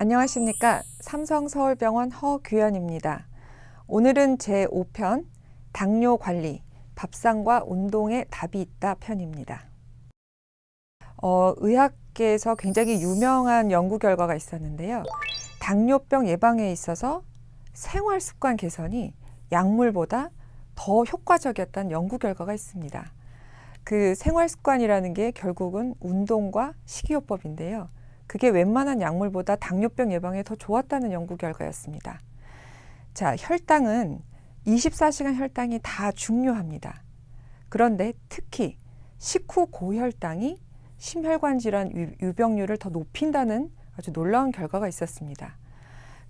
안녕하십니까. 삼성서울병원 허규현입니다. 오늘은 제5편 당뇨 관리, 밥상과 운동에 답이 있다 편입니다. 의학계에서 굉장히 유명한 연구 결과가 있었는데요. 당뇨병 예방에 있어서 생활습관 개선이 약물보다 더 효과적이었다는 연구 결과가 있습니다. 그 생활습관이라는 게 결국은 운동과 식이요법인데요. 그게 웬만한 약물보다 당뇨병 예방에 더 좋았다는 연구 결과였습니다. 자, 혈당은 24시간 혈당이 다 중요합니다. 그런데 특히 식후 고혈당이 심혈관 질환 유병률을 더 높인다는 아주 놀라운 결과가 있었습니다.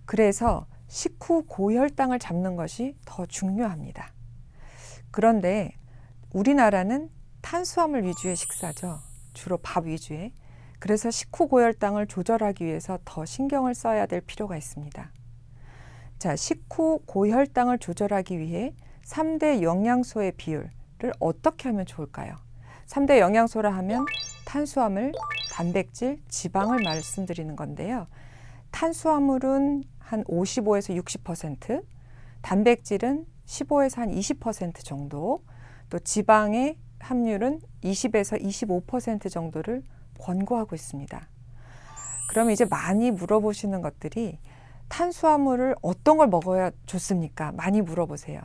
그래서 식후 고혈당을 잡는 것이 더 중요합니다. 그런데 우리나라는 탄수화물 위주의 식사죠. 주로 밥 위주의. 그래서 식후 고혈당을 조절하기 위해서 더 신경을 써야 될 필요가 있습니다. 자, 식후 고혈당을 조절하기 위해 3대 영양소의 비율을 어떻게 하면 좋을까요? 3대 영양소라 하면 탄수화물, 단백질, 지방을 말씀드리는 건데요. 탄수화물은 한 55에서 60%, 단백질은 15에서 한 20% 정도, 또 지방의 함유는 20에서 25% 정도를 권고하고 있습니다. 그럼 이제 많이 물어보시는 것들이 탄수화물을 어떤 걸 먹어야 좋습니까? 많이 물어보세요.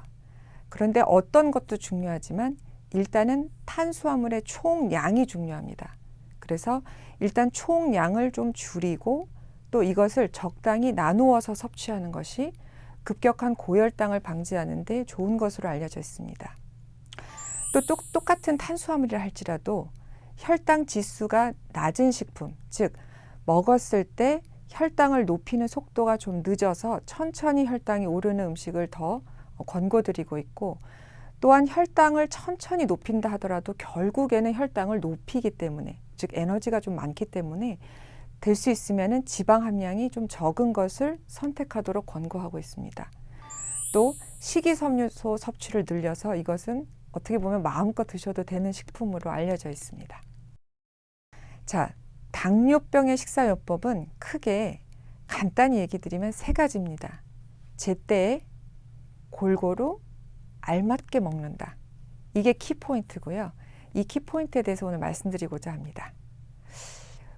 그런데 어떤 것도 중요하지만 일단은 탄수화물의 총량이 중요합니다. 그래서 일단 총량을 좀 줄이고 또 이것을 적당히 나누어서 섭취하는 것이 급격한 고혈당을 방지하는 데 좋은 것으로 알려져 있습니다. 또 똑같은 탄수화물이라 할지라도 혈당 지수가 낮은 식품, 즉 먹었을 때 혈당을 높이는 속도가 좀 늦어서 천천히 혈당이 오르는 음식을 더 권고드리고 있고, 또한 혈당을 천천히 높인다 하더라도 결국에는 혈당을 높이기 때문에, 즉 에너지가 좀 많기 때문에 될 수 있으면 지방 함량이 좀 적은 것을 선택하도록 권고하고 있습니다. 또 식이섬유소 섭취를 늘려서 이것은 어떻게 보면 마음껏 드셔도 되는 식품으로 알려져 있습니다. 자, 당뇨병의 식사요법은 크게 간단히 얘기 드리면 세 가지입니다. 제때에 골고루 알맞게 먹는다. 이게 키포인트고요. 이 키포인트에 대해서 오늘 말씀드리고자 합니다.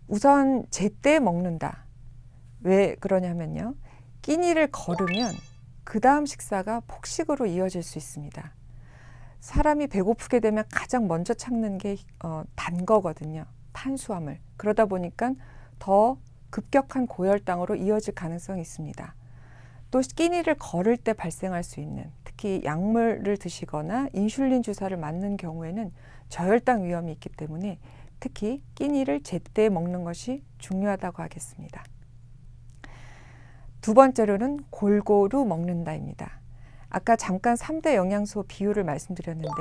우선 제때에 먹는다. 왜 그러냐면요. 끼니를 거르면 그 다음 식사가 폭식으로 이어질 수 있습니다. 사람이 배고프게 되면 가장 먼저 찾는 게 단 거거든요. 탄수화물. 그러다 보니까 더 급격한 고혈당으로 이어질 가능성이 있습니다. 또 끼니를 거를 때 발생할 수 있는, 특히 약물을 드시거나 인슐린 주사를 맞는 경우에는 저혈당 위험이 있기 때문에 특히 끼니를 제때 먹는 것이 중요하다고 하겠습니다. 두 번째로는 골고루 먹는다입니다. 아까 잠깐 3대 영양소 비율을 말씀드렸는데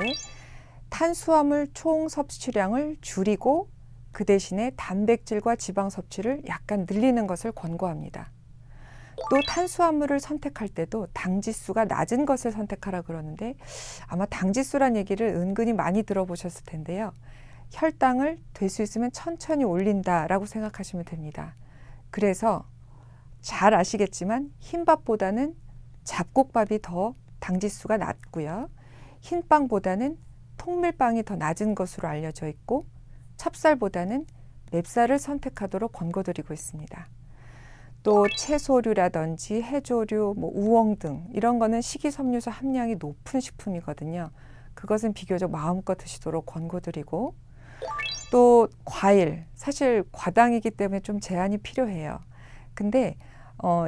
탄수화물 총 섭취량을 줄이고 그 대신에 단백질과 지방 섭취를 약간 늘리는 것을 권고합니다. 또 탄수화물을 선택할 때도 당지수가 낮은 것을 선택하라 그러는데 아마 당지수란 얘기를 은근히 많이 들어보셨을 텐데요. 혈당을 될 수 있으면 천천히 올린다라고 생각하시면 됩니다. 그래서 잘 아시겠지만 흰밥보다는 잡곡밥이 더 당지수가 낮고요. 흰빵보다는 통밀빵이 더 낮은 것으로 알려져 있고 찹쌀보다는 맵쌀을 선택하도록 권고드리고 있습니다. 또 채소류라든지 해조류, 우엉 등 이런 거는 식이섬유소 함량이 높은 식품이거든요. 그것은 비교적 마음껏 드시도록 권고드리고, 또 과일, 사실 과당이기 때문에 좀 제한이 필요해요. 근데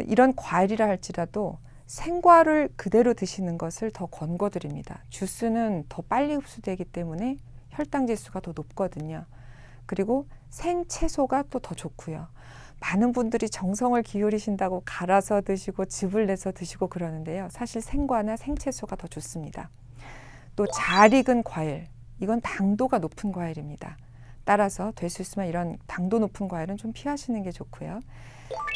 이런 과일이라 할지라도 생과를 그대로 드시는 것을 더 권고드립니다. 주스는 더 빨리 흡수되기 때문에 혈당 지수가 더 높거든요. 그리고 생채소가 또 더 좋고요. 많은 분들이 정성을 기울이신다고 갈아서 드시고 즙을 내서 드시고 그러는데요. 사실 생과나 생채소가 더 좋습니다. 또 잘 익은 과일, 이건 당도가 높은 과일입니다. 따라서 될 수 있으면 이런 당도 높은 과일은 좀 피하시는 게 좋고요.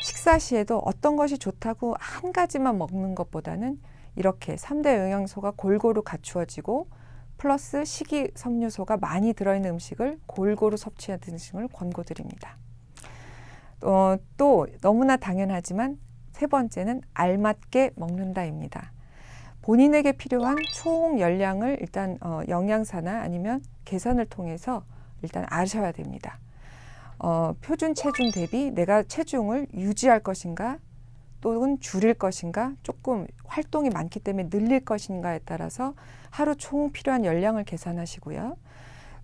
식사 시에도 어떤 것이 좋다고 한 가지만 먹는 것보다는 이렇게 3대 영양소가 골고루 갖추어지고 플러스 식이섬유소가 많이 들어있는 음식을 골고루 섭취하는 등을 권고드립니다. 또 너무나 당연하지만 세 번째는 알맞게 먹는다입니다. 본인에게 필요한 총 열량을 일단 영양사나 아니면 계산을 통해서 일단 아셔야 됩니다. 표준 체중 대비 내가 체중을 유지할 것인가 또는 줄일 것인가, 조금 활동이 많기 때문에 늘릴 것인가에 따라서 하루 총 필요한 열량을 계산하시고요.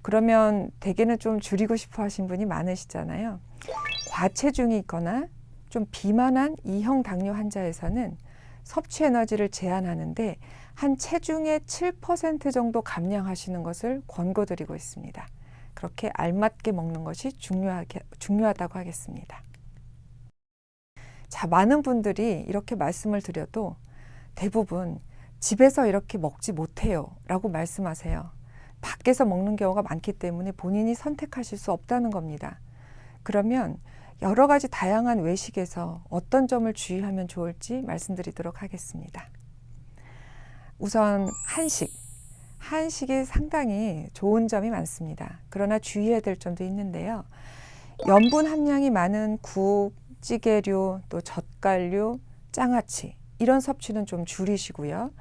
그러면 대개는 좀 줄이고 싶어 하신 분이 많으시잖아요. 과체중이 있거나 좀 비만한 2형 당뇨 환자에서는 섭취 에너지를 제한하는데 한 체중의 7% 정도 감량하시는 것을 권고드리고 있습니다. 그렇게 알맞게 먹는 것이 중요하다고 하겠습니다. 자, 많은 분들이 이렇게 말씀을 드려도 대부분 집에서 이렇게 먹지 못해요 라고 말씀하세요. 밖에서 먹는 경우가 많기 때문에 본인이 선택하실 수 없다는 겁니다. 그러면 여러 가지 다양한 외식에서 어떤 점을 주의하면 좋을지 말씀드리도록 하겠습니다. 우선 한식이 상당히 좋은 점이 많습니다. 그러나 주의해야 될 점도 있는데요. 염분 함량이 많은 국, 찌개류, 또 젓갈류, 장아찌 이런 섭취는 좀 줄이시고요.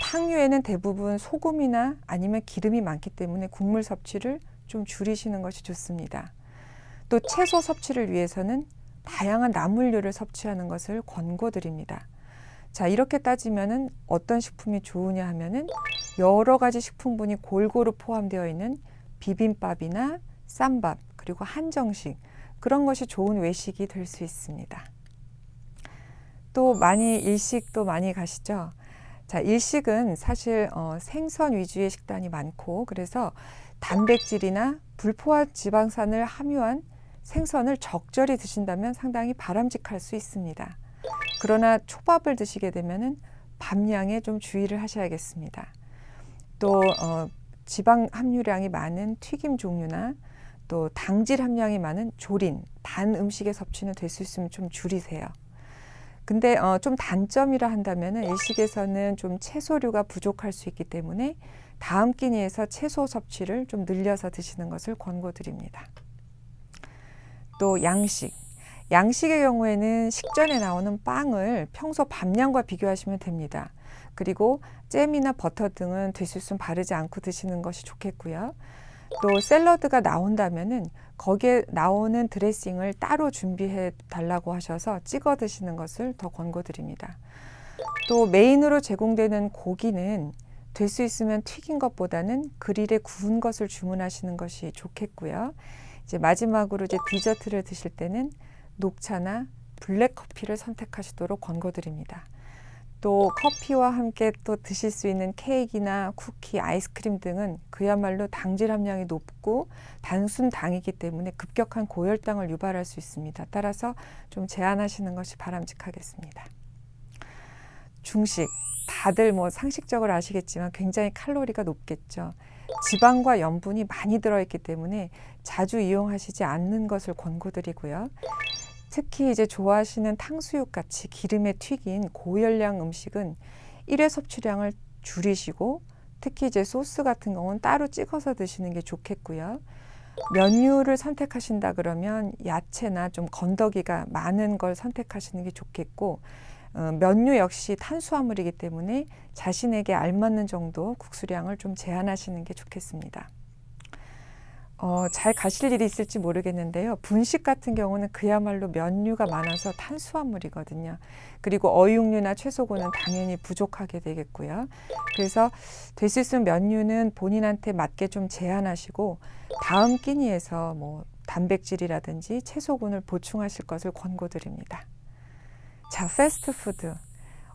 탕류에는 대부분 소금이나 아니면 기름이 많기 때문에 국물 섭취를 좀 줄이시는 것이 좋습니다. 또 채소 섭취를 위해서는 다양한 나물류를 섭취하는 것을 권고드립니다. 자, 이렇게 따지면은 어떤 식품이 좋으냐 하면은 여러 가지 식품군이 골고루 포함되어 있는 비빔밥이나 쌈밥 그리고 한정식 그런 것이 좋은 외식이 될 수 있습니다. 또 일식도 많이 가시죠. 자, 일식은 사실 생선 위주의 식단이 많고 그래서 단백질이나 불포화 지방산을 함유한 생선을 적절히 드신다면 상당히 바람직할 수 있습니다. 그러나 초밥을 드시게 되면은 밥량에 좀 주의를 하셔야겠습니다. 또 지방 함유량이 많은 튀김 종류나 또 당질 함량이 많은 조린, 단 음식의 섭취는 될 수 있으면 좀 줄이세요. 근데 좀 단점이라 한다면은 일식에서는 좀 채소류가 부족할 수 있기 때문에 다음 끼니에서 채소 섭취를 좀 늘려서 드시는 것을 권고드립니다. 또 양식의 경우에는 식전에 나오는 빵을 평소 밥량과 비교하시면 됩니다. 그리고 잼이나 버터 등은 될 수 있으면 바르지 않고 드시는 것이 좋겠고요. 또 샐러드가 나온다면은 거기에 나오는 드레싱을 따로 준비해 달라고 하셔서 찍어 드시는 것을 더 권고드립니다. 또 메인으로 제공되는 고기는 될 수 있으면 튀긴 것보다는 그릴에 구운 것을 주문하시는 것이 좋겠고요. 이제 마지막으로 디저트를 드실 때는 녹차나 블랙커피를 선택하시도록 권고드립니다. 또 커피와 함께 또 드실 수 있는 케이크나 쿠키, 아이스크림 등은 그야말로 당질 함량이 높고 단순당이기 때문에 급격한 고혈당을 유발할 수 있습니다. 따라서 좀 제한하시는 것이 바람직하겠습니다. 중식, 다들 상식적으로 아시겠지만 굉장히 칼로리가 높겠죠. 지방과 염분이 많이 들어있기 때문에 자주 이용하시지 않는 것을 권고드리고요. 특히 이제 좋아하시는 탕수육 같이 기름에 튀긴 고열량 음식은 1회 섭취량을 줄이시고 특히 이제 소스 같은 경우는 따로 찍어서 드시는 게 좋겠고요. 면류를 선택하신다 그러면 야채나 좀 건더기가 많은 걸 선택하시는 게 좋겠고 면류 역시 탄수화물이기 때문에 자신에게 알맞는 정도 국수량을 좀 제한하시는 게 좋겠습니다. 잘 가실 일이 있을지 모르겠는데요. 분식 같은 경우는 그야말로 면류가 많아서 탄수화물이거든요. 그리고 어육류나 채소고는 당연히 부족하게 되겠고요. 그래서 될 수 있으면 면류는 본인한테 맞게 좀 제한하시고 다음 끼니에서 단백질이라든지 채소군을 보충하실 것을 권고드립니다. 자, 패스트푸드.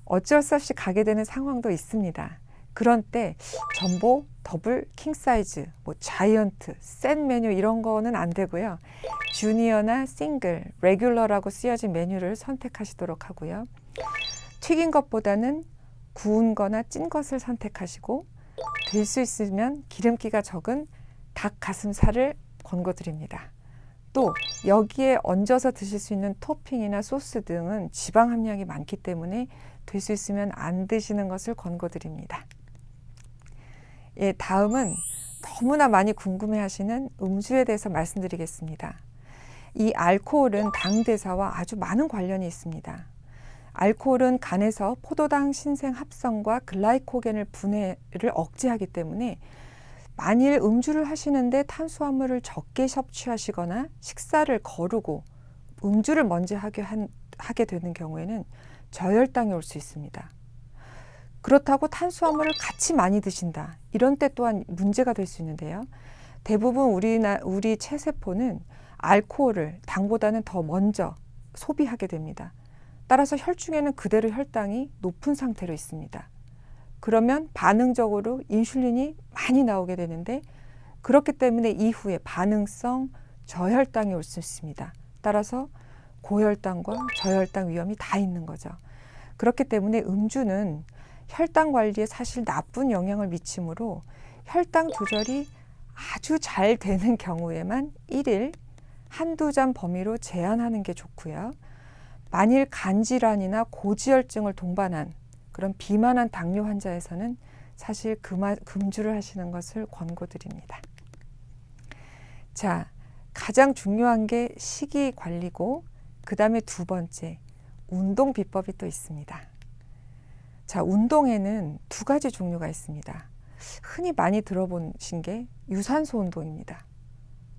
어쩔 수 없이 가게 되는 상황도 있습니다. 그런 때 전보, 더블, 킹사이즈, 자이언트, 센 메뉴 이런 거는 안 되고요. 주니어나 싱글, 레귤러라고 쓰여진 메뉴를 선택하시도록 하고요. 튀긴 것보다는 구운 거나 찐 것을 선택하시고 될 수 있으면 기름기가 적은 닭 가슴살을 권고드립니다. 또 여기에 얹어서 드실 수 있는 토핑이나 소스 등은 지방 함량이 많기 때문에 될 수 있으면 안 드시는 것을 권고드립니다. 예, 다음은 너무나 많이 궁금해하시는 음주에 대해서 말씀드리겠습니다. 이 알코올은 당대사와 아주 많은 관련이 있습니다. 알코올은 간에서 포도당 신생 합성과 글라이코겐을 분해를 억제하기 때문에 만일 음주를 하시는데 탄수화물을 적게 섭취하시거나 식사를 거르고 음주를 먼저 하게 되는 경우에는 저혈당이 올 수 있습니다. 그렇다고 탄수화물을 같이 많이 드신다. 이런 때 또한 문제가 될 수 있는데요. 대부분 우리 체세포는 알코올을 당보다는 더 먼저 소비하게 됩니다. 따라서 혈중에는 그대로 혈당이 높은 상태로 있습니다. 그러면 반응적으로 인슐린이 많이 나오게 되는데 그렇기 때문에 이후에 반응성 저혈당이 올 수 있습니다. 따라서 고혈당과 저혈당 위험이 다 있는 거죠. 그렇기 때문에 음주는 혈당 관리에 사실 나쁜 영향을 미치므로 혈당 조절이 아주 잘 되는 경우에만 1일 한두 잔 범위로 제한하는 게 좋고요. 만일 간질환이나 고지혈증을 동반한 그런 비만한 당뇨 환자에서는 사실 금주를 하시는 것을 권고드립니다. 자, 가장 중요한 게 식이 관리고 그 다음에 두 번째, 운동 비법이 또 있습니다. 자, 운동에는 두 가지 종류가 있습니다. 흔히 많이 들어보신 게 유산소 운동입니다.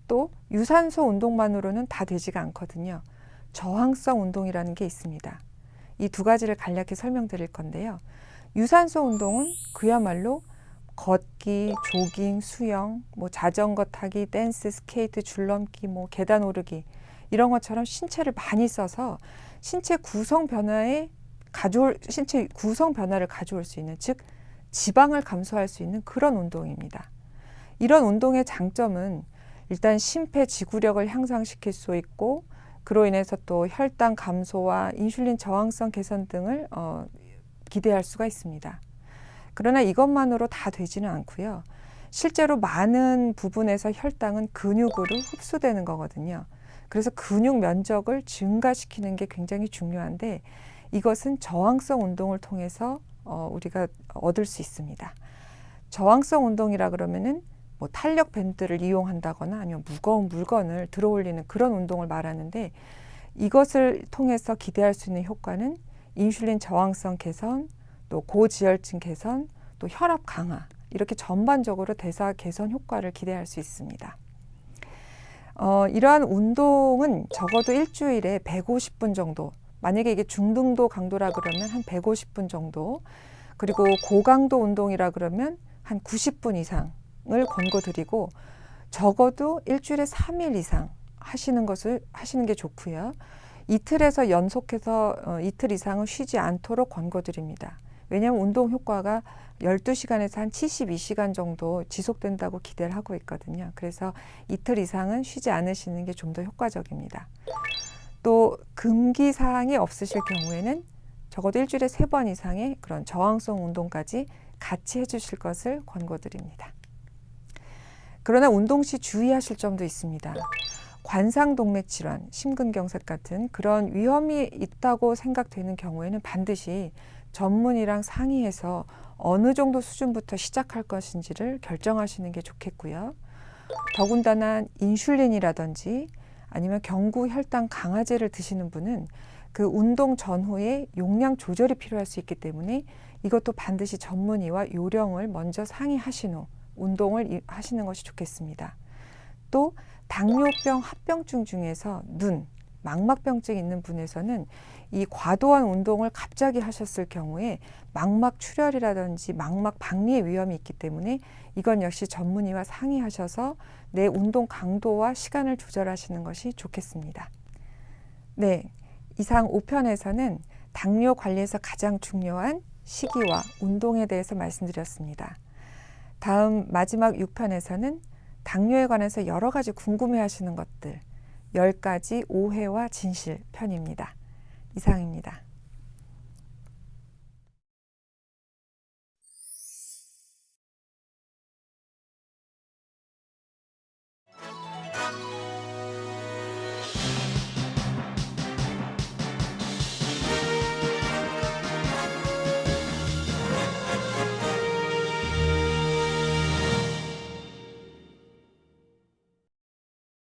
또 유산소 운동만으로는 다 되지가 않거든요. 저항성 운동이라는 게 있습니다. 이 두 가지를 간략히 설명드릴 건데요. 유산소 운동은 그야말로 걷기, 조깅, 수영, 자전거 타기, 댄스, 스케이트, 줄넘기, 계단 오르기 이런 것처럼 신체를 많이 써서 신체 구성 변화를 가져올 수 있는, 즉 지방을 감소할 수 있는 그런 운동입니다. 이런 운동의 장점은 일단 심폐지구력을 향상시킬 수 있고 그로 인해서 또 혈당 감소와 인슐린 저항성 개선 등을 기대할 수가 있습니다. 그러나 이것만으로 다 되지는 않고요. 실제로 많은 부분에서 혈당은 근육으로 흡수되는 거거든요. 그래서 근육 면적을 증가시키는 게 굉장히 중요한데 이것은 저항성 운동을 통해서 우리가 얻을 수 있습니다. 저항성 운동이라 그러면은 탄력 밴드를 이용한다거나 아니면 무거운 물건을 들어 올리는 그런 운동을 말하는데 이것을 통해서 기대할 수 있는 효과는 인슐린 저항성 개선, 또 고지혈증 개선, 또 혈압 강화 이렇게 전반적으로 대사 개선 효과를 기대할 수 있습니다. 이러한 운동은 적어도 일주일에 150분 정도, 만약에 이게 중등도 강도라 그러면 한 150분 정도, 그리고 고강도 운동이라 그러면 한 90분 이상을 권고드리고 적어도 일주일에 3일 이상 하시는 게 좋고요. 이틀에서 연속해서 이틀 이상은 쉬지 않도록 권고드립니다. 왜냐하면 운동 효과가 12시간에서 한 72시간 정도 지속된다고 기대를 하고 있거든요. 그래서 이틀 이상은 쉬지 않으시는 게 좀 더 효과적입니다. 또 금기사항이 없으실 경우에는 적어도 일주일에 3번 이상의 그런 저항성 운동까지 같이 해주실 것을 권고드립니다. 그러나 운동 시 주의하실 점도 있습니다. 관상동맥 질환, 심근경색 같은 그런 위험이 있다고 생각되는 경우에는 반드시 전문의랑 상의해서 어느 정도 수준부터 시작할 것인지를 결정하시는 게 좋겠고요. 더군다나 인슐린이라든지 아니면 경구 혈당 강화제를 드시는 분은 그 운동 전후에 용량 조절이 필요할 수 있기 때문에 이것도 반드시 전문의와 요령을 먼저 상의하신 후 운동을 하시는 것이 좋겠습니다. 또 당뇨병 합병증 중에서 눈, 망막병증이 있는 분에서는 이 과도한 운동을 갑자기 하셨을 경우에 망막 출혈이라든지 망막 박리의 위험이 있기 때문에 이건 역시 전문의와 상의하셔서 내 운동 강도와 시간을 조절하시는 것이 좋겠습니다. 네, 이상 5편에서는 당뇨 관리에서 가장 중요한 식이와 운동에 대해서 말씀드렸습니다. 다음 마지막 6편에서는 당뇨에 관해서 여러 가지 궁금해하시는 것들 10가지 오해와 진실 편입니다. 이상입니다.